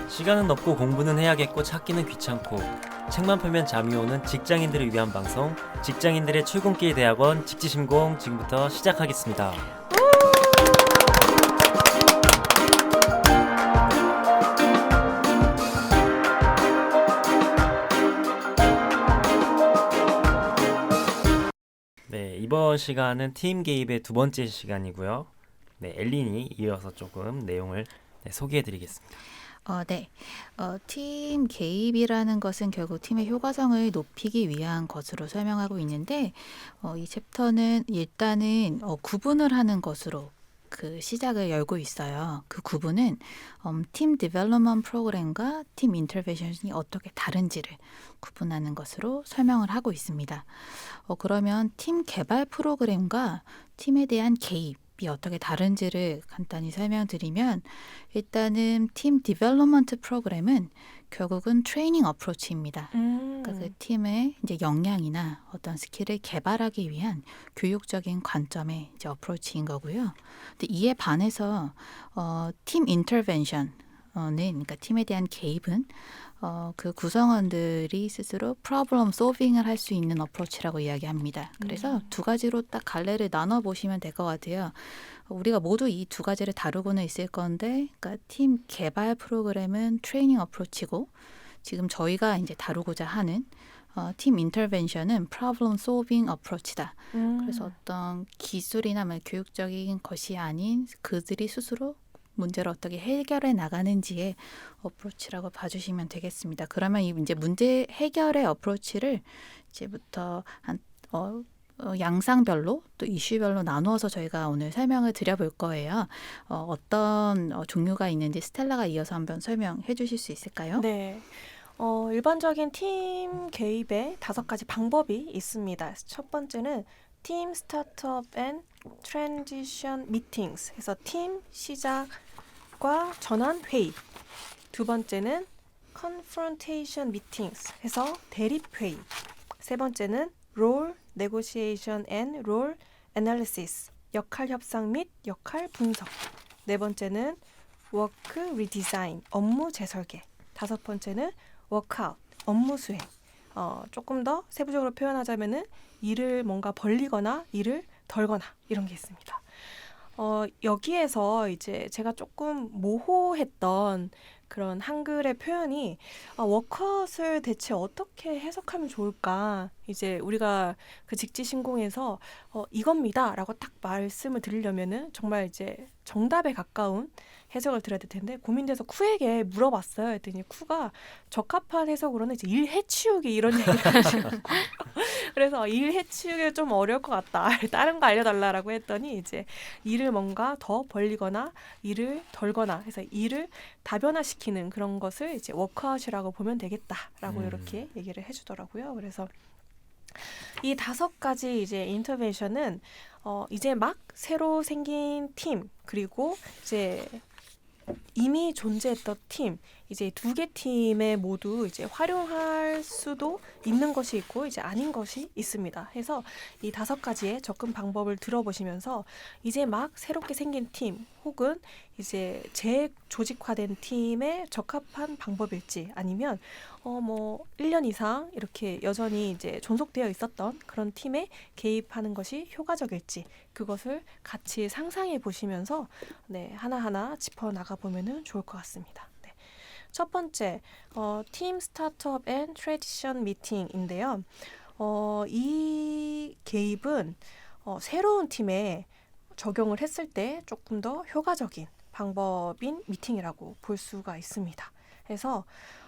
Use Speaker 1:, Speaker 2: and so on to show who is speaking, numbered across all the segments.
Speaker 1: 시간은 없고 공부는 해야겠고 찾기는 귀찮고 책만 펴면 잠이 오는 직장인들을 위한 방송 직장인들의 출근길 대학원 직지신공 지금부터 시작하겠습니다. 네, 이번 시간은 팀 개입의 두 번째 시간이고요. 네, 엘린이 이어서 조금 내용을 소개해드리겠습니다.
Speaker 2: 네. 팀 개입이라는 것은 결국 팀의 효과성을 높이기 위한 것으로 설명하고 있는데, 이 챕터는 일단은 구분을 하는 것으로 그 시작을 열고 있어요. 그 구분은 팀 디벨롭먼트 프로그램과 팀 인터벤션이 어떻게 다른지를 구분하는 것으로 설명을 하고 있습니다. 그러면 팀 개발 프로그램과 팀에 대한 개입이 어떻게 다른지를 간단히 설명드리면, 일단은 팀 디벨롭먼트 프로그램은 결국은 트레이닝 어프로치입니다. 그러니까 그 팀의 이제 역량이나 어떤 스킬을 개발하기 위한 교육적인 관점의 이제 어프로치인 거고요. 근데 이에 반해서 팀 인터벤션은 그러니까 팀에 대한 개입은 그 구성원들이 스스로 프로블럼 소빙을 할 수 있는 어프로치라고 이야기합니다. 그래서 두 가지로 딱 갈래를 나눠 보시면 될 것 같아요. 우리가 모두 이 두 가지를 다루고는 있을 건데, 그러니까 팀 개발 프로그램은 트레이닝 어프로치고, 지금 저희가 이제 다루고자 하는 팀 인터벤션은 프로블럼 소빙 어프로치다. 그래서 어떤 기술이나 교육적인 것이 아닌 그들이 스스로 문제를 어떻게 해결해 나가는지의 어프로치라고 봐주시면 되겠습니다. 그러면 이 이제 문제 해결의 어프로치를 이제부터 한 양상별로 또 이슈별로 나누어서 저희가 오늘 설명을 드려볼 거예요. 어떤 종류가 있는지 스텔라가 이어서 한번 설명해 주실 수 있을까요?
Speaker 3: 네. 일반적인 팀 개입에 5가지 방법이 있습니다. 첫 번째는 팀 스타트업 앤 트랜지션 미팅스 해서 팀 시작과 전환 회의. 두 번째는 confrontation meetings 해서 대립 회의. 세 번째는 role negotiation and role analysis 역할 협상 및 역할 분석. 네 번째는 work redesign 업무 재설계. 다섯 번째는 workout 업무 수행. 조금 더 세부적으로 표현하자면은 일을 뭔가 벌리거나 일을 덜거나 이런 게 있습니다. 여기에서 이제 제가 조금 모호했던 그런 한글의 표현이 워크아웃을 대체 어떻게 해석하면 좋을까? 이제 우리가 그 직지신공에서 이겁니다라고 딱 말씀을 드리려면은 정말 이제 정답에 가까운 해석을 드려야 될 텐데 고민돼서 쿠에게 물어봤어요. 했더니 쿠가 적합한 해석으로는 이제 일 해치우기 이런 얘기를 하시고 그래서 일 해치우기 좀 어려울 것 같다. 다른 거 알려달라라고 했더니 이제 일을 뭔가 더 벌리거나 일을 덜거나 해서 일을 다변화시키는 그런 것을 이제 워크아웃이라고 보면 되겠다라고 이렇게 얘기를 해주더라고요. 그래서 이 5가지 이제 인터벤션은 이제 막 새로 생긴 팀 그리고 이제 이미 존재했던 팀, 이제 2개 팀에 모두 이제 활용할 수도 있는 것이 있고 이제 아닌 것이 있습니다. 해서 이 5가지의 접근 방법을 들어보시면서 이제 막 새롭게 생긴 팀 혹은 이제 재조직화된 팀에 적합한 방법일지 아니면 1년 이상 이렇게 여전히 이제 존속되어 있었던 그런 팀에 개입하는 것이 효과적일지 그것을 같이 상상해 보시면서 하나하나 짚어 나가 보면은 좋을 것 같습니다. 첫 번째, 팀 스타트업 앤 트랜지션 미팅인데요. 이 개입은 새로운 팀에 적용을 했을 때 조금 더 효과적인 방법인 미팅이라고 볼 수가 있습니다. 그래서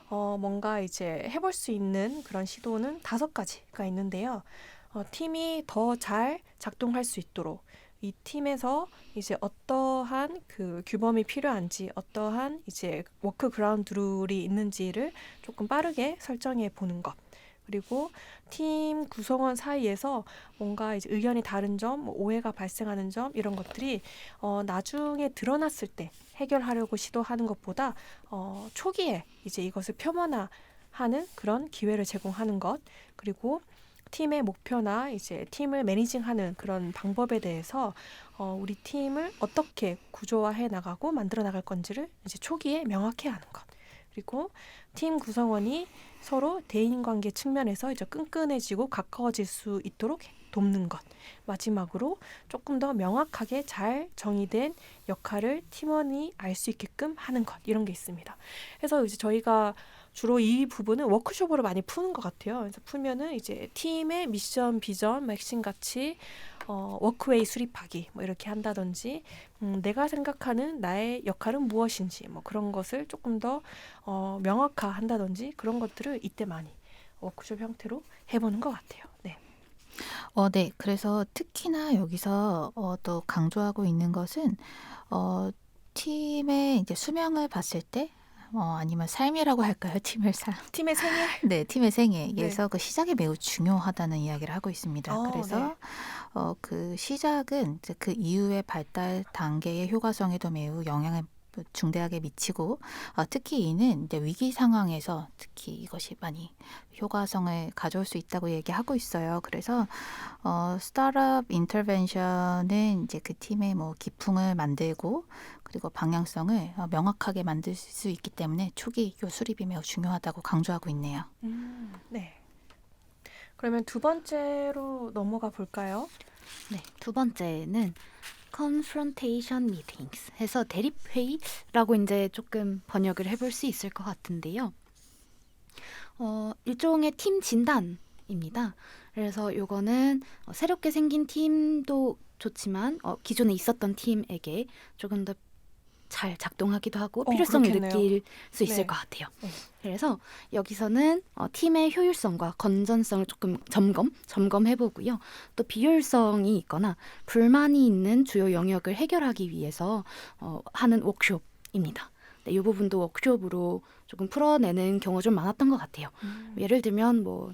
Speaker 3: 뭔가 이제 해볼 수 있는 그런 시도는 5가지가 있는데요. 팀이 더 잘 작동할 수 있도록 이 팀에서 이제 어떠한 그 규범이 필요한지 어떠한 이제 워크 그라운드 룰이 있는지를 조금 빠르게 설정해 보는 것. 그리고 팀 구성원 사이에서 뭔가 이제 의견이 다른 점, 오해가 발생하는 점 이런 것들이 나중에 드러났을 때 해결하려고 시도하는 것보다 초기에 이제 이것을 표면화하는 그런 기회를 제공하는 것. 그리고 팀의 목표나 이제 팀을 매니징하는 그런 방법에 대해서 우리 팀을 어떻게 구조화해 나가고 만들어 나갈 건지를 이제 초기에 명확히 하는 것. 그리고 팀 구성원이 서로 대인관계 측면에서 이제 끈끈해지고 가까워질 수 있도록 돕는 것. 마지막으로 조금 더 명확하게 잘 정의된 역할을 팀원이 알 수 있게끔 하는 것. 이런 게 있습니다. 그래서 이제 저희가 주로 이 부분은 워크숍으로 많이 푸는 것 같아요. 그래서 풀면은 이제 팀의 미션, 비전, 핵심 가치, 워크웨이 수립하기 뭐 이렇게 한다든지 내가 생각하는 나의 역할은 무엇인지 뭐 그런 것을 조금 더 명확화한다든지 그런 것들을 이때 많이 워크숍 형태로 해보는 것 같아요. 네.
Speaker 2: 네. 그래서 특히나 여기서 또 강조하고 있는 것은 팀의 이제 수명을 봤을 때 아니면 삶이라고 할까요? 팀의 삶.
Speaker 3: 팀의 생일.
Speaker 2: 네, 팀의 생애.
Speaker 3: 네.
Speaker 2: 그래서 그 시작이 매우 중요하다는 이야기를 하고 있습니다. 그래서
Speaker 3: 네.
Speaker 2: 그 시작은 이제 그 이후의 발달 단계의 효과성에도 매우 영향을 중대하게 미치고 특히 이는 이제 위기 상황에서 특히 이것이 많이 효과성을 가져올 수 있다고 얘기하고 있어요. 그래서 스타트업 인터벤션은 이제 그 팀의 뭐 기풍을 만들고 그리고 방향성을 명확하게 만들 수 있기 때문에 초기 요 수립이 매우 중요하다고 강조하고 있네요.
Speaker 3: 네. 그러면 두 번째로 넘어가 볼까요?
Speaker 4: 네, 두 번째는 confrontation meetings 해서 대립회의라고 이제 조금 번역을 해볼 수 있을 것 같은데요. 일종의 팀 진단입니다. 그래서 요거는 새롭게 생긴 팀도 좋지만 기존에 있었던 팀에게 조금 더 잘 작동하기도 하고 필요성을
Speaker 3: 그렇겠네요.
Speaker 4: 느낄 수 있을
Speaker 3: 네.
Speaker 4: 것 같아요.
Speaker 3: 네.
Speaker 4: 그래서 여기서는 팀의 효율성과 건전성을 조금 점검해보고요. 또 비효율성이 있거나 불만이 있는 주요 영역을 해결하기 위해서 하는 워크숍입니다. 네, 이 부분도 워크숍으로 조금 풀어내는 경우가 좀 많았던 것 같아요. 예를 들면 뭐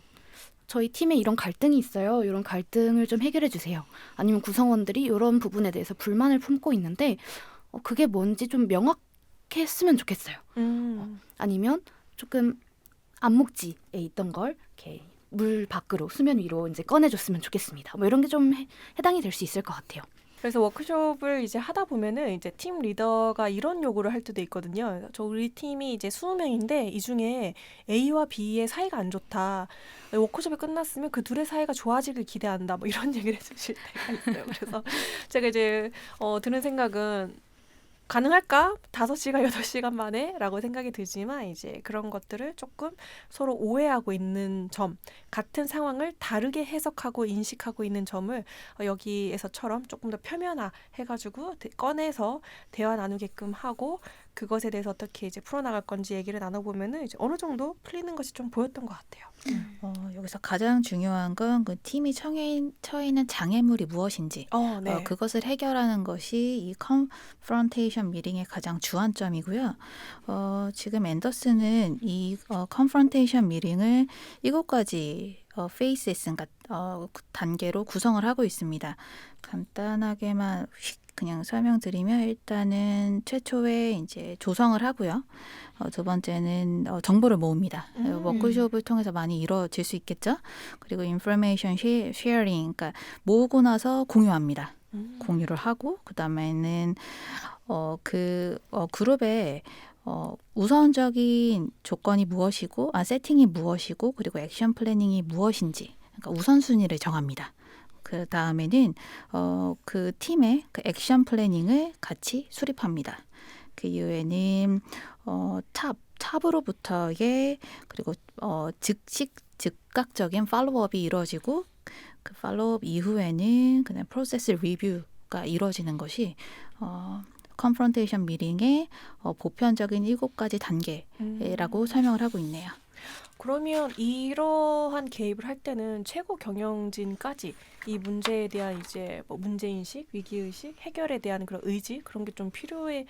Speaker 4: 저희 팀에 이런 갈등이 있어요. 이런 갈등을 좀 해결해 주세요. 아니면 구성원들이 이런 부분에 대해서 불만을 품고 있는데 그게 뭔지 좀 명확했으면 좋겠어요. 아니면 조금 암묵지에 있던 걸 이렇게 물 밖으로 수면 위로 이제 꺼내줬으면 좋겠습니다. 뭐 이런 게 좀 해당이 될 수 있을 것 같아요.
Speaker 3: 그래서 워크숍을 이제 하다 보면은 이제 팀 리더가 이런 요구를 할 때도 있거든요. 저 우리 팀이 이제 20명인데 이 중에 A와 B의 사이가 안 좋다. 워크숍이 끝났으면 그 둘의 사이가 좋아지길 기대한다. 뭐 이런 얘기를 해주실 때가 있어요. 그래서 제가 이제 드는 생각은 가능할까? 5시간, 8시간 만에? 라고 생각이 들지만 이제 그런 것들을 조금 서로 오해하고 있는 점, 같은 상황을 다르게 해석하고 인식하고 있는 점을 여기에서처럼 조금 더 표면화해가지고 꺼내서 대화 나누게끔 하고 그것에 대해서 어떻게 이제 풀어나갈 건지 얘기를 나눠보면은 이제 어느 정도 풀리는 것이 좀 보였던 것 같아요.
Speaker 2: 여기서 가장 중요한 건 그 팀이 처해 있는 장애물이 무엇인지
Speaker 3: 네.
Speaker 2: 그것을 해결하는 것이 이 confrontation 미팅의 가장 주안점이고요. 지금 앤더슨은 이 confrontation 미팅을 7가지 phases, 그러니까 단계로 구성을 하고 있습니다. 간단하게만 그냥 설명드리면 일단은 최초에 이제 조성을 하고요. 두 번째는 정보를 모읍니다. 워크숍을 통해서 많이 이루어질 수 있겠죠. 그리고 information sharing, 그러니까 모으고 나서 공유합니다. 공유를 하고 그다음에는 그룹의 우선적인 조건이 무엇이고 세팅이 무엇이고 그리고 액션 플래닝이 무엇인지 그러니까 우선순위를 정합니다. 그 다음에는 그 팀의 그 액션 플래닝을 같이 수립합니다. 그 이후에는 탑으로부터의 그리고 즉각적인 팔로우업이 이루어지고 그 팔로우업 이후에는 그냥 프로세스 리뷰가 이루어지는 것이 컨프런테이션 미팅의 보편적인 7가지 단계라고 설명을 하고 있네요.
Speaker 3: 그러면 이러한 개입을 할 때는 최고 경영진까지 이 문제에 대한 이제 뭐 문제인식, 위기의식, 해결에 대한 그런 의지 그런 게 좀 필요해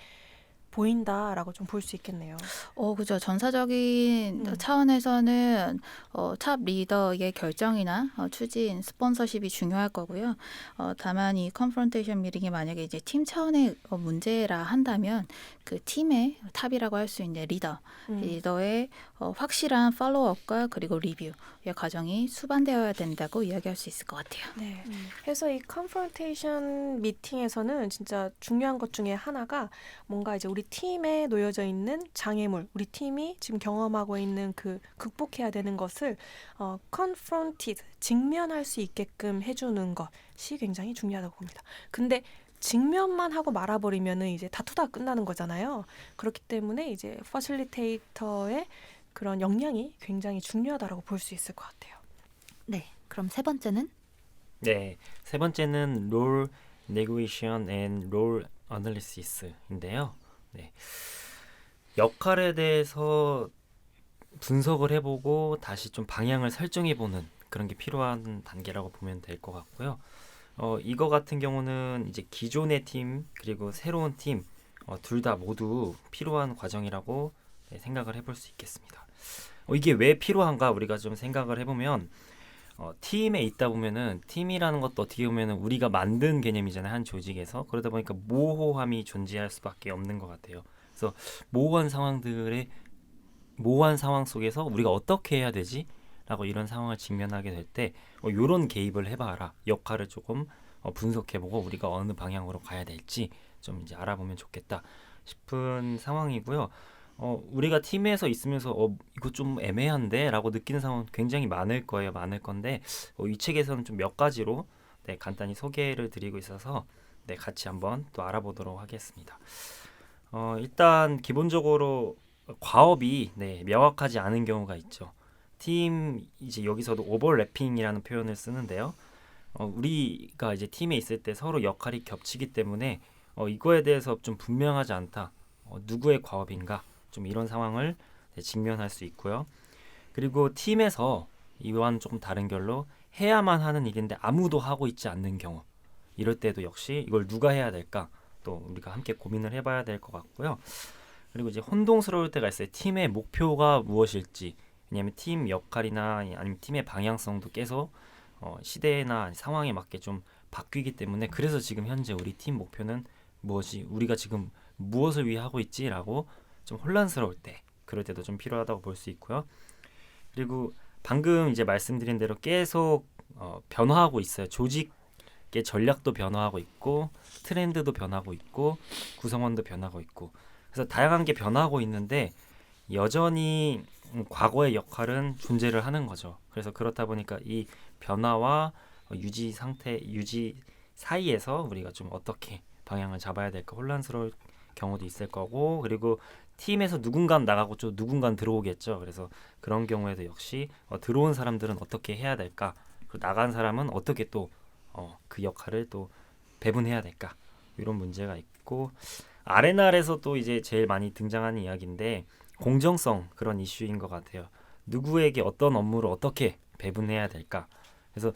Speaker 3: 보인다라고 좀 볼 수 있겠네요.
Speaker 2: 그죠. 전사적인 차원에서는 탑 리더의 결정이나 추진, 스폰서십이 중요할 거고요. 다만 이 컨프런테이션 미팅이 만약에 이제 팀 차원의 문제라 한다면 그 팀의 탑이라고 할 수 있는 리더의 확실한 팔로우업과 그리고 리뷰의 과정이 수반되어야 된다고 이야기할 수 있을 것 같아요.
Speaker 3: 네. 그래서 이 컨프런테이션 미팅에서는 진짜 중요한 것 중에 하나가 뭔가 이제 우리 팀에 놓여져 있는 장애물, 우리 팀이 지금 경험하고 있는 그 극복해야 되는 것을 confronted, 직면할 수 있게끔 해주는 것이 굉장히 중요하다고 봅니다. 근데 직면만 하고 말아버리면은 이제 다투다 끝나는 거잖아요. 그렇기 때문에 이제 퍼실리테이터의 그런 역량이 굉장히 중요하다고 볼 수 있을 것 같아요.
Speaker 4: 네, 그럼 세 번째는
Speaker 1: 네, 세 번째는 롤 네고시에이션 앤 롤 어널리시스인데요. 네, 역할에 대해서 분석을 해보고 다시 좀 방향을 설정해보는 그런 게 필요한 단계라고 보면 될 것 같고요. 이거 같은 경우는 이제 기존의 팀 그리고 새로운 팀 둘 다 모두 필요한 과정이라고 생각을 해볼 수 있겠습니다. 이게 왜 필요한가 우리가 좀 생각을 해보면 팀에 있다 보면은 팀이라는 것도 어떻게 보면은 우리가 만든 개념이잖아요. 한 조직에서. 그러다 보니까 모호함이 존재할 수밖에 없는 것 같아요. 그래서 모호한 상황 속에서 우리가 어떻게 해야 되지? 라고 이런 상황을 직면하게 될 때 이런 개입을 해봐라. 역할을 조금 분석해보고 우리가 어느 방향으로 가야 될지 좀 이제 알아보면 좋겠다 싶은 상황이고요. 우리가 팀에서 있으면서 이거 좀 애매한데? 라고 느끼는 상황은 굉장히 많을 거예요. 많을 건데 이 책에서는 좀 몇 가지로 간단히 소개를 드리고 있어서 같이 한번 또 알아보도록 하겠습니다. 일단 기본적으로 과업이 명확하지 않은 경우가 있죠. 팀 이제 여기서도 오버래핑이라는 표현을 쓰는데요. 우리가 이제 팀에 있을 때 서로 역할이 겹치기 때문에 이거에 대해서 좀 분명하지 않다. 누구의 과업인가? 좀 이런 상황을 직면할 수 있고요. 그리고 팀에서 이와는 조금 다른 결로 해야만 하는 일인데 아무도 하고 있지 않는 경우, 이럴 때도 역시 이걸 누가 해야 될까? 또 우리가 함께 고민을 해봐야 될 것 같고요. 그리고 이제 혼동스러울 때가 있어요. 팀의 목표가 무엇일지, 왜냐하면 팀 역할이나 아니면 팀의 방향성도 계속 시대나 상황에 맞게 좀 바뀌기 때문에, 그래서 지금 현재 우리 팀 목표는 무엇이, 우리가 지금 무엇을 위해 하고 있지라고 좀 혼란스러울 때, 그럴 때도 좀 필요하다고 볼 수 있고요. 그리고 방금 이제 말씀드린 대로 계속 변화하고 있어요. 조직의 전략도 변화하고 있고, 트렌드도 변하고 있고, 구성원도 변하고 있고, 그래서 다양한 게 변하고 있는데 여전히 과거의 역할은 존재를 하는 거죠. 그래서 그렇다 보니까 이 변화와 유지 사이에서 우리가 좀 어떻게 방향을 잡아야 될까 혼란스러울 경우도 있을 거고, 그리고 팀에서 누군가는 나가고 또 누군가는 들어오겠죠. 그래서 그런 경우에도 역시 들어온 사람들은 어떻게 해야 될까, 그리고 나간 사람은 어떻게 또 그 역할을 또 배분해야 될까, 이런 문제가 있고, 아레나에서 또 이제 제일 많이 등장하는 이야기인데 공정성, 그런 이슈인 것 같아요. 누구에게 어떤 업무를 어떻게 배분해야 될까. 그래서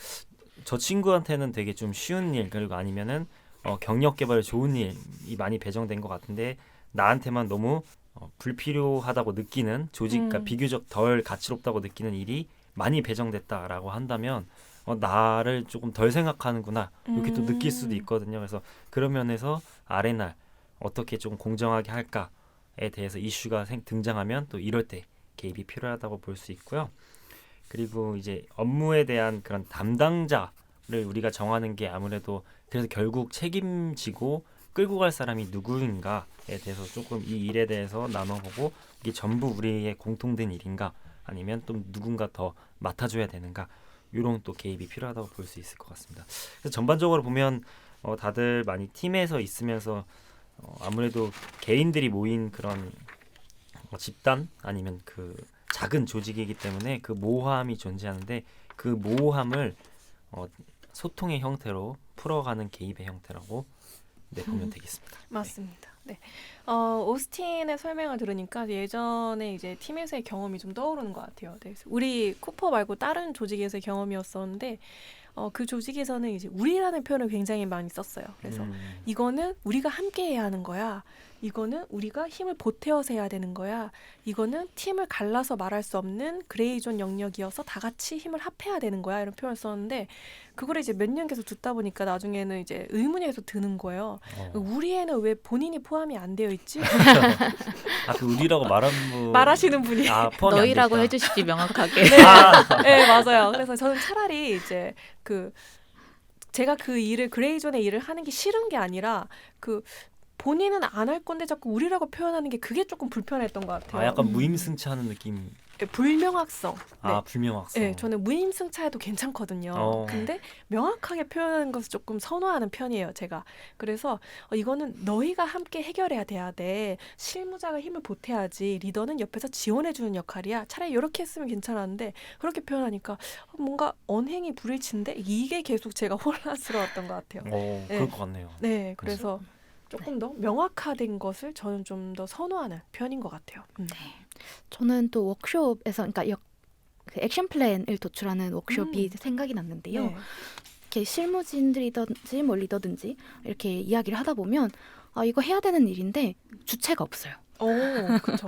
Speaker 1: 저 친구한테는 되게 좀 쉬운 일, 그리고 아니면은 경력 개발에 좋은 일이 많이 배정된 것 같은데 나한테만 너무 불필요하다고 느끼는, 조직과 비교적 덜 가치롭다고 느끼는 일이 많이 배정됐다라고 한다면 나를 조금 덜 생각하는구나, 이렇게 또 느낄 수도 있거든요. 그래서 그런 면에서 아레나 어떻게 좀 공정하게 할까에 대해서 이슈가 등장하면 또 이럴 때 개입이 필요하다고 볼 수 있고요. 그리고 이제 업무에 대한 그런 담당자를 우리가 정하는 게 아무래도, 그래서 결국 책임지고 끌고 갈 사람이 누구인가에 대해서 조금 이 일에 대해서 나눠보고, 이게 전부 우리의 공통된 일인가, 아니면 또 누군가 더 맡아줘야 되는가, 이런 또 개입이 필요하다고 볼 수 있을 것 같습니다. 그래서 전반적으로 보면 다들 많이 팀에서 있으면서 아무래도 개인들이 모인 그런 집단 아니면 그 작은 조직이기 때문에 그 모호함이 존재하는데, 그 모호함을 소통의 형태로 풀어가는 개입의 형태라고 보면 되겠습니다.
Speaker 3: 맞습니다. 네. 오스틴의 설명을 들으니까 예전에 이제 팀에서의 경험이 좀 떠오르는 것 같아요. 네. 우리 쿠퍼 말고 다른 조직에서의 경험이었었는데 그 조직에서는 이제 우리라는 표현을 굉장히 많이 썼어요. 그래서 이거는 우리가 함께 해야 하는 거야. 이거는 우리가 힘을 보태어서 해야 되는 거야. 이거는 팀을 갈라서 말할 수 없는 그레이존 영역이어서 다 같이 힘을 합해야 되는 거야. 이런 표현을 썼는데 그거를 이제 몇 년 계속 듣다 보니까 나중에는 이제 의문이 계속 드는 거예요. 우리에는 왜 본인이 포함이 안 되어 있지?
Speaker 1: 그 우리라고
Speaker 3: 말하시는 분이
Speaker 1: 포함이 안
Speaker 2: 너희라고
Speaker 1: 됐다.
Speaker 2: 해주시지 명확하게.
Speaker 3: 네, 맞아요. 그래서 저는 차라리 이제 제가 그 일을, 그레이존의 일을 하는 게 싫은 게 아니라 본인은 안 할 건데 자꾸 우리라고 표현하는 게 그게 조금 불편했던 것 같아요.
Speaker 1: 약간 무임승차하는 느낌.
Speaker 3: 불명확성. 네.
Speaker 1: 불명확성.
Speaker 3: 네, 저는 무임승차해도 괜찮거든요. 근데 명확하게 표현하는 것을 조금 선호하는 편이에요, 제가. 그래서 이거는 너희가 함께 해결해야 돼야 돼. 실무자가 힘을 보태야지. 리더는 옆에서 지원해주는 역할이야. 차라리 이렇게 했으면 괜찮았는데 그렇게 표현하니까 뭔가 언행이 불일치인데 이게 계속 제가 혼란스러웠던 것 같아요.
Speaker 1: 그럴 것 같네요.
Speaker 3: 네, 그래서 조금 더 명확화된 것을 저는 좀 더 선호하는 편인 것 같아요.
Speaker 4: 저는 또 워크숍에서 그러니까 그 액션 플랜을 도출하는 워크숍이 생각이 났는데요.
Speaker 3: 네.
Speaker 4: 이렇게 실무진들이든지 뭐 리더든지 이렇게 이야기를 하다 보면 이거 해야 되는 일인데 주체가 없어요.
Speaker 3: 그렇죠.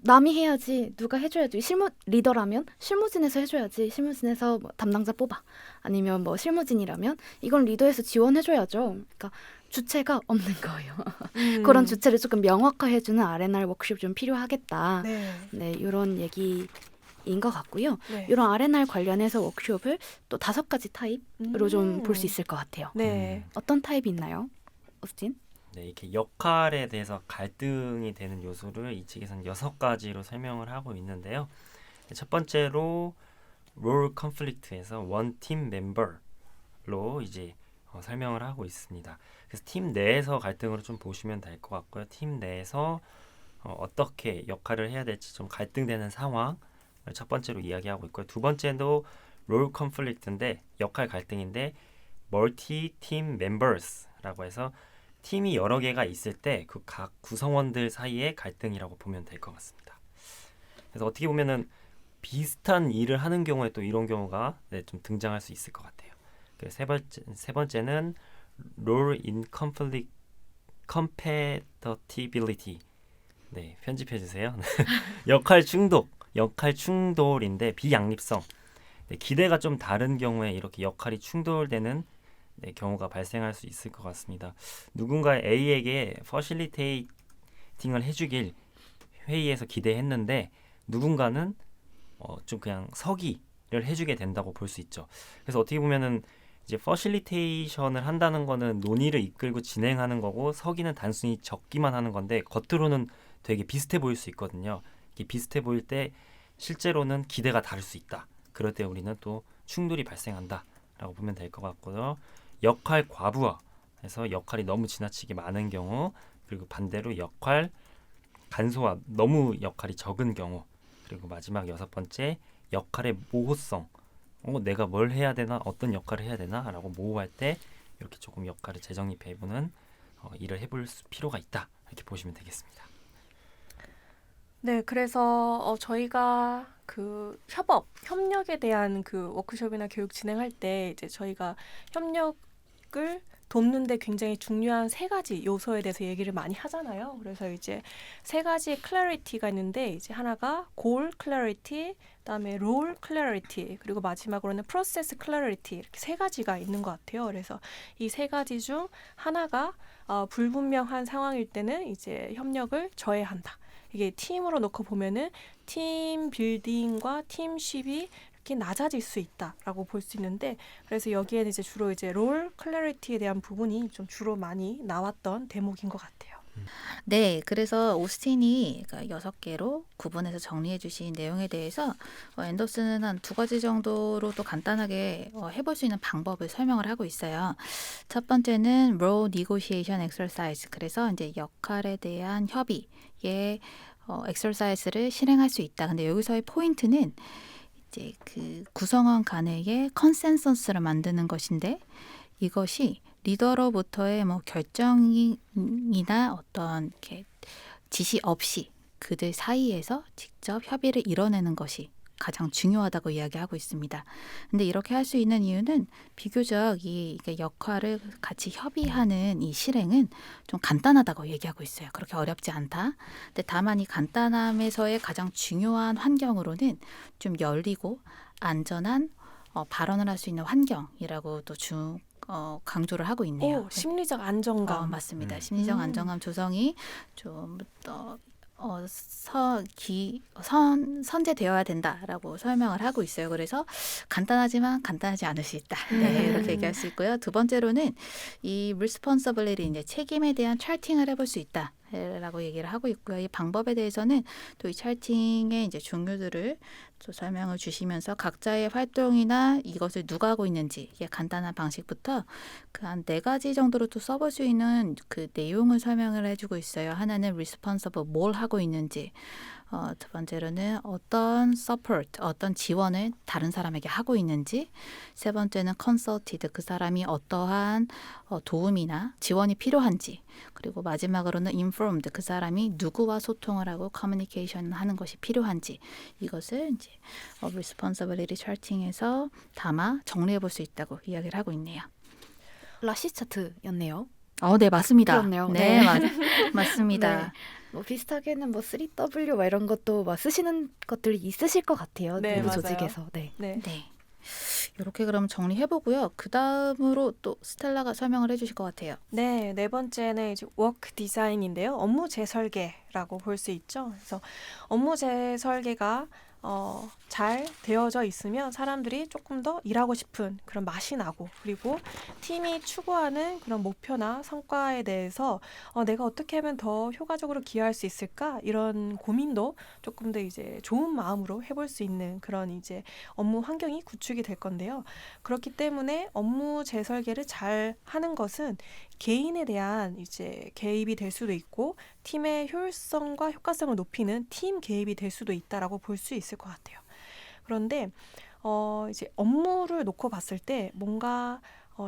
Speaker 4: 남이 해야지, 누가 해줘야지. 리더라면 실무진에서 해줘야지. 실무진에서 뭐 담당자 뽑아. 아니면 뭐 실무진이라면 이건 리더에서 지원해줘야죠. 그러니까 주체가 없는 거예요. 그런 주체를 조금 명확화해주는 R&R 워크숍이 좀 필요하겠다. 네, 이런 얘기인 것 같고요.
Speaker 3: 네.
Speaker 4: 이런 R&R 관련해서 워크숍을 또 5가지 타입으로 좀 볼 수 있을 것 같아요.
Speaker 3: 네.
Speaker 4: 어떤 타입이 있나요, 오스틴?
Speaker 1: 네, 이렇게 역할에 대해서 갈등이 되는 요소를 이 책에서는 6가지로 설명을 하고 있는데요. 첫 번째로 롤 컨플릭트에서 원 팀 멤버로 이제 설명을 하고 있습니다. 그래서 팀 내에서 갈등으로 좀 보시면 될 것 같고요. 팀 내에서 어떻게 역할을 해야 될지 좀 갈등되는 상황을 첫 번째로 이야기하고 있고요. 두 번째도 롤 컨플릭트인데 역할 갈등인데 멀티 팀 멤버스라고 해서 팀이 여러 개가 있을 때 그 각 구성원들 사이의 갈등이라고 보면 될 것 같습니다. 그래서 어떻게 보면은 비슷한 일을 하는 경우에 또 이런 경우가 좀 등장할 수 있을 것 같아요. 세 번째는 role in conflict compatibility. 네, 편집해 주세요. 역할 충돌인데 비양립성. 네, 기대가 좀 다른 경우에 이렇게 역할이 충돌되는 경우가 발생할 수 있을 것 같습니다. 누군가 A에게 퍼실리테이팅을 해주길 회의에서 기대했는데 누군가는 좀 그냥 서기를 해주게 된다고 볼 수 있죠. 그래서 어떻게 보면은 이제 퍼실리테이션을 한다는 거는 논의를 이끌고 진행하는 거고 서기는 단순히 적기만 하는 건데 겉으로는 되게 비슷해 보일 수 있거든요. 이게 비슷해 보일 때 실제로는 기대가 다를 수 있다. 그럴 때 우리는 또 충돌이 발생한다라고 보면 될 것 같고요. 역할 과부하에서 역할이 너무 지나치게 많은 경우, 그리고 반대로 역할 간소화, 너무 역할이 적은 경우, 그리고 마지막 6번째 역할의 모호성. 내가 뭘 해야 되나, 어떤 역할을 해야 되나 라고 모호할 때 이렇게 조금 역할을 재정립해보는 일을 해볼 필요가 있다. 이렇게 보시면 되겠습니다.
Speaker 3: 네, 그래서 저희가 그 협력에 대한 그 워크숍이나 교육 진행할 때 이제 저희가 협력을 돕는데 굉장히 중요한 3가지 요소에 대해서 얘기를 많이 하잖아요. 그래서 이제 3가지 클래리티가 있는데 이제 하나가 골 클래리티, 그다음에 롤 클래리티, 그리고 마지막으로는 프로세스 클래리티, 이렇게 3가지가 있는 것 같아요. 그래서 이 3가지 중 하나가 불분명한 상황일 때는 이제 협력을 저해한다. 이게 팀으로 놓고 보면은 팀 빌딩과 팀십이 이렇게 낮아질 수 있다라고 볼 수 있는데, 그래서 여기에는 이제 주로 이제 롤 클래리티에 대한 부분이 좀 주로 많이 나왔던 대목인 것 같아요.
Speaker 2: 네, 그래서 오스틴이 6개로 구분해서 정리해 주신 내용에 대해서 앤더슨은 한 2가지 정도로 또 간단하게 해볼 수 있는 방법을 설명을 하고 있어요. 첫 번째는 role negotiation exercise. 그래서 이제 역할에 대한 협의의 exercise를 실행할 수 있다. 근데 여기서의 포인트는 이제 그 구성원 간의 컨센서스를 만드는 것인데, 이것이 리더로부터의 뭐 결정이나 어떤 이렇게 지시 없이 그들 사이에서 직접 협의를 이뤄내는 것이 가장 중요하다고 이야기하고 있습니다. 근데 이렇게 할 수 있는 이유는 비교적 이 역할을 같이 협의하는 이 실행은 좀 간단하다고 얘기하고 있어요. 그렇게 어렵지 않다. 근데 다만 이 간단함에서의 가장 중요한 환경으로는 좀 열리고 안전한 발언을 할 수 있는 환경이라고 또 강조를 하고 있네요.
Speaker 3: 심리적 안정감.
Speaker 2: 맞습니다. 심리적 안정감 조성이 좀 더 선제되어야 된다라고 설명을 하고 있어요. 그래서 간단하지만 간단하지 않을 수 있다. 네, 이렇게 얘기할 수 있고요. 두 번째로는 이 responsibility, 이제 책임에 대한 차팅을 해볼 수 있다. 라고 얘기를 하고 있고요. 이 방법에 대해서는 또 이 차팅의 이제 종류들을 또 설명을 주시면서 각자의 활동이나 이것을 누가 하고 있는지 이게 간단한 방식부터 그 한 4가지 정도로 또 써볼 수 있는 그 내용을 설명을 해주고 있어요. 하나는 responsible, 뭘 하고 있는지. 두 번째로는 어떤 support, 어떤 지원을 다른 사람에게 하고 있는지. 세 번째는 consulted, 그 사람이 어떠한 도움이나 지원이 필요한지. 그리고 마지막으로는 informed, 그 사람이 누구와 소통을 하고 커뮤니케이션 하는 것이 필요한지. 이것을 이제 responsibility charting에서 담아 정리해 볼 수 있다고 이야기를 하고 있네요.
Speaker 4: 라시 차트였네요.
Speaker 2: 네, 맞습니다.
Speaker 4: 그렇네요.
Speaker 2: 네,
Speaker 4: 네.
Speaker 2: 맞습니다.
Speaker 4: 네. 뭐 비슷하게는 뭐 3W 막 이런 것도 막 쓰시는 것들이 있으실 것 같아요.
Speaker 3: 네,
Speaker 4: 내부
Speaker 3: 맞아요.
Speaker 4: 조직에서. 네.
Speaker 3: 네.
Speaker 2: 네. 이렇게 그럼 정리해보고요. 그 다음으로 또 스텔라가 설명을 해주실 것 같아요.
Speaker 3: 네, 네 번째는 이제 워크 디자인인데요. 업무 재설계라고 볼 수 있죠. 그래서 업무 재설계가 잘 되어져 있으면 사람들이 조금 더 일하고 싶은 그런 맛이 나고, 그리고 팀이 추구하는 그런 목표나 성과에 대해서 내가 어떻게 하면 더 효과적으로 기여할 수 있을까, 이런 고민도 조금 더 이제 좋은 마음으로 해볼 수 있는 그런 이제 업무 환경이 구축이 될 건데요. 그렇기 때문에 업무 재설계를 잘 하는 것은 개인에 대한 이제 개입이 될 수도 있고, 팀의 효율성과 효과성을 높이는 팀 개입이 될 수도 있다라고 볼 수 있을 것 같아요. 그런데 이제 업무를 놓고 봤을 때 뭔가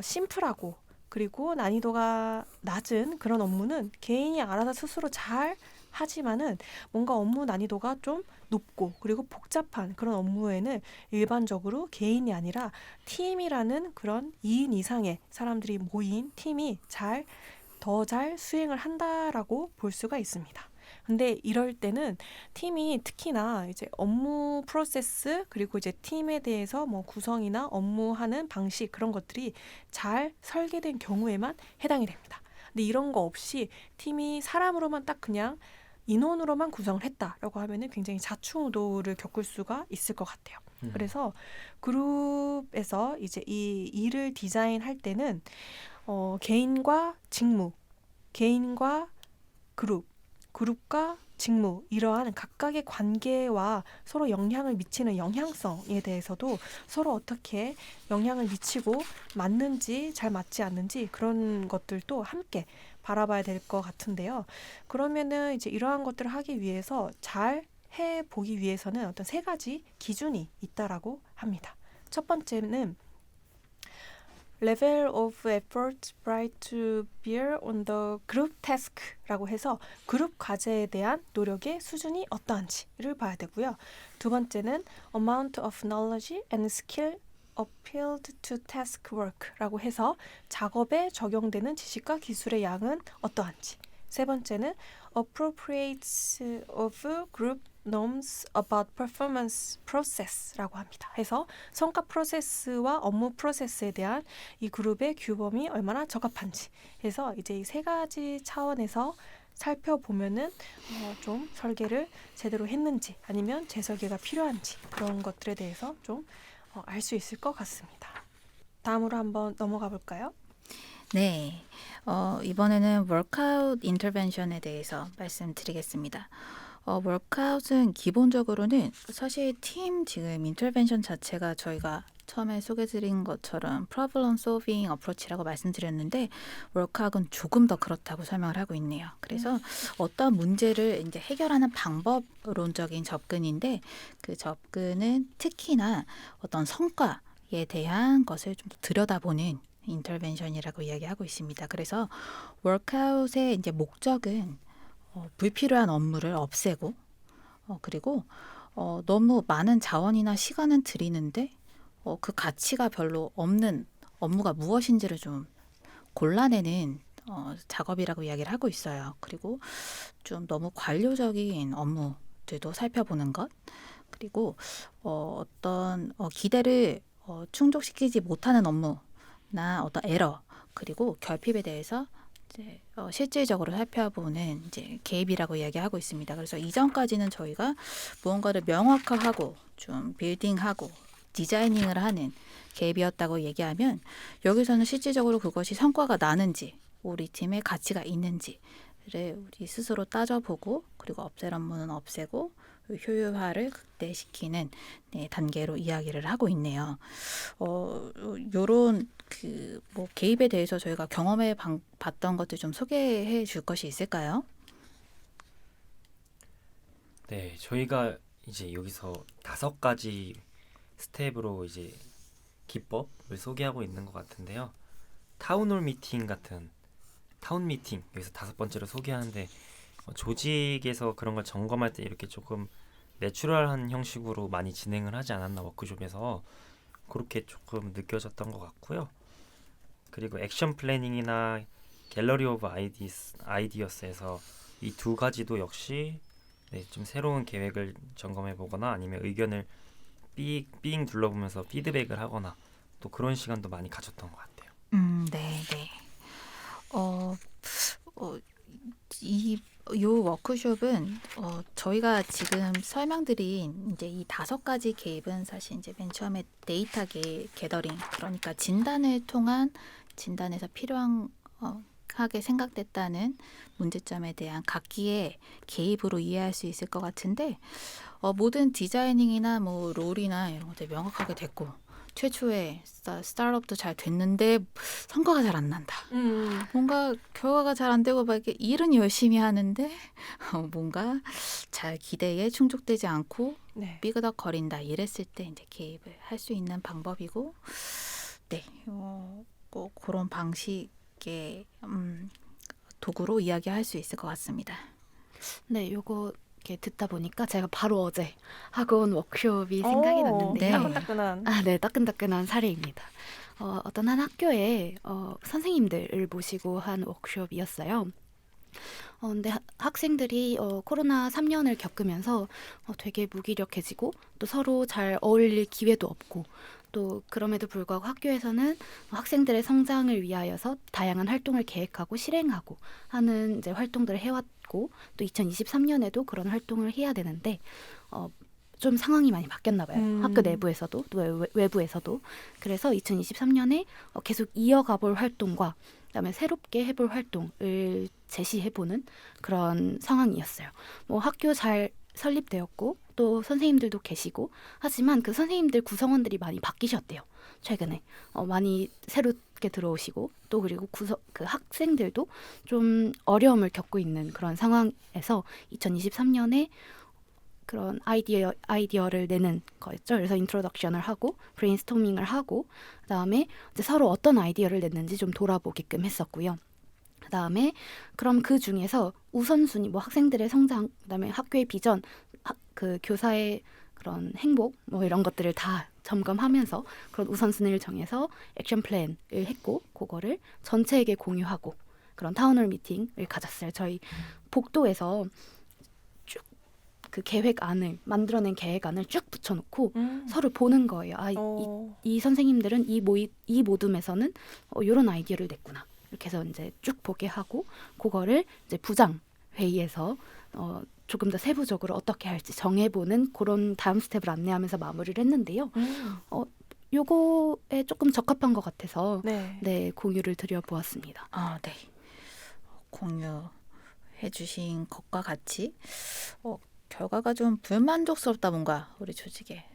Speaker 3: 심플하고 그리고 난이도가 낮은 그런 업무는 개인이 알아서 스스로 잘 하지만은, 뭔가 업무 난이도가 좀 높고 그리고 복잡한 그런 업무에는 일반적으로 개인이 아니라 팀이라는 그런 2인 이상의 사람들이 모인 팀이 더 잘 수행을 한다라고 볼 수가 있습니다. 근데 이럴 때는 팀이 특히나 이제 업무 프로세스, 그리고 이제 팀에 대해서 뭐 구성이나 업무하는 방식, 그런 것들이 잘 설계된 경우에만 해당이 됩니다. 근데 이런 거 없이 팀이 사람으로만 딱 그냥 인원으로만 구성을 했다라고 하면은 굉장히 좌충우돌을 겪을 수가 있을 것 같아요. 그래서 그룹에서 이제 이 일을 디자인할 때는 개인과 직무, 개인과 그룹과 직무, 이러한 각각의 관계와 서로 영향을 미치는 영향성에 대해서도 서로 어떻게 영향을 미치고 맞는지 잘 맞지 않는지, 그런 것들도 함께 바라봐야 될 것 같은데요. 그러면은 이제 이러한 것들을 하기 위해서 잘 해보기 위해서는 어떤 3가지 기준이 있다라고 합니다. 첫 번째는 level of effort brought to bear on the group task라고 해서 그룹 과제에 대한 노력의 수준이 어떠한지를 봐야 되고요. 두 번째는 amount of knowledge and skill applied to task work라고 해서 작업에 적용되는 지식과 기술의 양은 어떠한지. 세 번째는 appropriates of group norms about performance process라고 합니다. 해서 성과 프로세스와 업무 프로세스에 대한 이 그룹의 규범이 얼마나 적합한지 해서 이제 이 3가지 차원에서 살펴보면은 좀 설계를 제대로 했는지 아니면 재설계가 필요한지, 그런 것들에 대해서 좀 알 수 있을 것 같습니다. 다음으로 한번 넘어가 볼까요?
Speaker 2: 네, 이번에는 workout intervention에 대해서 말씀드리겠습니다. workout은 기본적으로는 사실 팀 지금 인터벤션 자체가 저희가 처음에 소개드린 것처럼 problem solving approach라고 말씀드렸는데, workout은 조금 더 그렇다고 설명을 하고 있네요. 그래서 어떤 문제를 이제 해결하는 방법론적인 접근인데, 그 접근은 특히나 어떤 성과에 대한 것을 좀 더 들여다보는 인터벤션이라고 이야기하고 있습니다. 그래서 workout의 이제 목적은 불필요한 업무를 없애고, 그리고 너무 많은 자원이나 시간은 들이는데 그 가치가 별로 없는 업무가 무엇인지를 좀 골라내는 작업이라고 이야기를 하고 있어요. 그리고 좀 너무 관료적인 업무들도 살펴보는 것, 그리고 어떤 기대를 충족시키지 못하는 업무나 어떤 에러, 그리고 결핍에 대해서 이제 실질적으로 살펴보는 이제 개입이라고 이야기하고 있습니다. 그래서 이전까지는 저희가 무언가를 명확화하고 좀 빌딩하고 디자이닝을 하는 개입이었다고 얘기하면 여기서는 실질적으로 그것이 성과가 나는지 우리 팀에 가치가 있는지를 우리 스스로 따져보고 그리고 업셀 업무는 없애고 효율화를 극대시키는 네, 단계로 이야기를 하고 있네요. 요런 뭐 개입에 대해서 저희가 경험해 봤던 것들 좀 소개해 줄 것이 있을까요?
Speaker 1: 네, 저희가 이제 여기서 5가지 스텝으로 이제 기법을 소개하고 있는 것 같은데요. 타운홀 미팅 같은 타운 미팅 여기서 5번째로 소개하는데 조직에서 그런 걸 점검할 때 이렇게 조금 내추럴한 형식으로 많이 진행을 하지 않았나 워크숍에서 그렇게 조금 느껴졌던 것 같고요. 그리고 액션 플래닝이나 갤러리 오브 아이디어스에서 이 2가지도 역시 네, 좀 새로운 계획을 점검해 보거나 아니면 의견을 삥 둘러보면서 피드백을 하거나 또 그런 시간도 많이 가졌던 것 같아요.
Speaker 2: 네, 네. 요 워크숍은 저희가 지금 설명드린 이제 이 5가지 개입은 사실 이제 맨 처음에 데이터 게더링 그러니까 진단을 통한 진단에서 필요한 하게 생각됐다는 문제점에 대한 각기의 개입으로 이해할 수 있을 것 같은데 모든 디자이닝이나 뭐 롤이나 이런 것들 명확하게 됐고 최초에 스타트업도 잘 됐는데 성과가 잘 안 난다. 뭔가 결과가 잘 안 되고 막 이렇게 일은 열심히 하는데 뭔가 잘 기대에 충족되지 않고
Speaker 3: 네.
Speaker 2: 삐그덕거린다 이랬을 때 이제 개입을 할 수 있는 방법이고 네, 꼭 그런 방식의 도구로 이야기할 수 있을 것 같습니다.
Speaker 4: 네, 요거 이렇게 듣다 보니까 제가 바로 어제 하고 온 워크숍이 생각이 났는데요.
Speaker 3: 따끈따끈한.
Speaker 4: 네, 따끈따끈한 사례입니다. 어떤 한 학교에 선생님들을 모시고 한 워크숍이었어요. 근데 학생들이 코로나 3년을 겪으면서 되게 무기력해지고 또 서로 잘 어울릴 기회도 없고 또 그럼에도 불구하고 학교에서는 학생들의 성장을 위하여서 다양한 활동을 계획하고 실행하고 하는 이제 활동들을 해왔고 또 2023년에도 그런 활동을 해야 되는데 좀 상황이 많이 바뀌었나 봐요. 학교 내부에서도 또 외부에서도. 그래서 2023년에 계속 이어가 볼 활동과 그다음에 새롭게 해볼 활동을 제시해보는 그런 상황이었어요. 뭐 학교 잘 설립되었고 또 선생님들도 계시고 하지만 그 선생님들 구성원들이 많이 바뀌셨대요. 최근에 많이 새롭게 들어오시고 또 그리고 그 학생들도 좀 어려움을 겪고 있는 그런 상황에서 2023년에 그런 아이디어를 내는 거였죠. 그래서 인트로덕션을 하고 브레인스토밍을 하고 그다음에 이제 서로 어떤 아이디어를 냈는지 좀 돌아보게끔 했었고요. 그다음에 그럼 그 중에서 우선순위 뭐 학생들의 성장 그다음에 학교의 비전 그 교사의 그런 행복 뭐 이런 것들을 다 점검하면서 그런 우선순위를 정해서 액션 플랜을 했고 그거를 전체에게 공유하고 그런 타운홀 미팅을 가졌어요. 저희 복도에서 쭉 그 계획안을 만들어낸 계획안을 쭉 붙여놓고 서로 보는 거예요. 이 선생님들은 이 모둠에서는 이런 아이디어를 냈구나. 이렇게 해서 이제 쭉 보게 하고 그거를 이제 부장 회의에서 조금 더 세부적으로 어떻게 할지 정해보는 그런 다음 스텝을 안내하면서 마무리를 했는데요. 요거에 조금 적합한 것 같아서 네, 공유를 드려보았습니다.
Speaker 2: 네. 공유해 주신 것과 같이 결과가 좀 불만족스럽다 뭔가 우리 조직에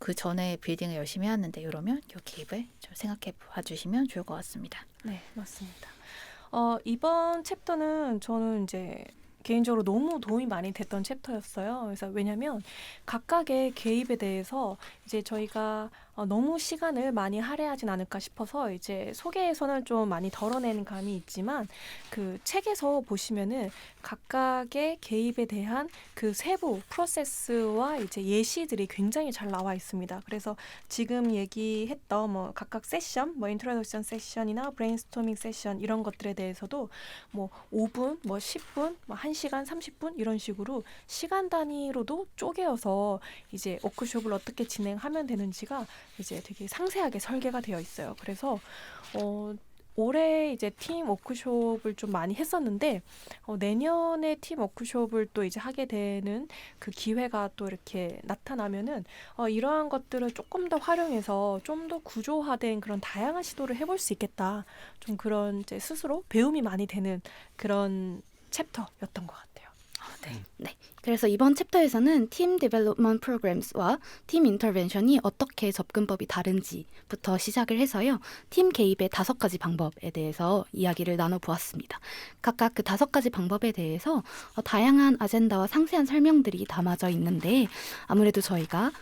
Speaker 2: 그 전에 빌딩을 열심히 했는데 이러면 이 개입을 좀 생각해 봐주시면 좋을 것 같습니다.
Speaker 3: 네, 맞습니다. 이번 챕터는 저는 이제 개인적으로 너무 도움이 많이 됐던 챕터였어요. 그래서 왜냐하면 각각의 개입에 대해서 이제 저희가 너무 시간을 많이 할애하진 않을까 싶어서 이제 소개에서는 좀 많이 덜어내는 감이 있지만 그 책에서 보시면은 각각의 개입에 대한 그 세부 프로세스와 이제 예시들이 굉장히 잘 나와 있습니다. 그래서 지금 얘기했던 뭐 각각 세션, 뭐 인트로덕션 세션이나 브레인스토밍 세션 이런 것들에 대해서도 뭐 5분, 뭐 10분, 뭐 1시간 30분 이런 식으로 시간 단위로도 쪼개어서 이제 워크숍을 어떻게 진행하면 되는지가 이제 되게 상세하게 설계가 되어 있어요. 그래서 올해 이제 팀 워크숍을 좀 많이 했었는데 내년에 팀 워크숍을 또 이제 하게 되는 그 기회가 또 이렇게 나타나면은 이러한 것들을 조금 더 활용해서 좀 더 구조화된 그런 다양한 시도를 해볼 수 있겠다. 좀 그런 이제 스스로 배움이 많이 되는 그런 챕터였던 것 같아요.
Speaker 4: 네. 그래서 이번 챕터에서는 팀 디벨롭먼트 프로그램스와 팀 인터벤션이 어떻게 접근법이 다른지부터 시작을 해서요. 팀 개입의 5가지 방법에 대해서 이야기를 나눠보았습니다. 각각 그 5가지 방법에 대해서 다양한 아젠다와 상세한 설명들이 담아져 있는데 아무래도 저희가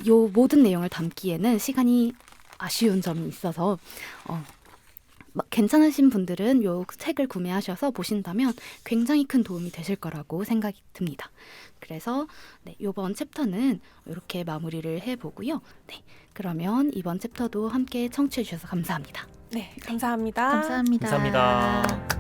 Speaker 4: 요 모든 내용을 담기에는 시간이 아쉬운 점이 있어서 괜찮으신 분들은 요 책을 구매하셔서 보신다면 굉장히 큰 도움이 되실 거라고 생각이 듭니다. 그래서 이번 챕터는 이렇게 마무리를 해보고요. 네, 그러면 이번 챕터도 함께 청취해 주셔서 감사합니다.
Speaker 3: 네, 감사합니다.
Speaker 2: 감사합니다.
Speaker 1: 감사합니다.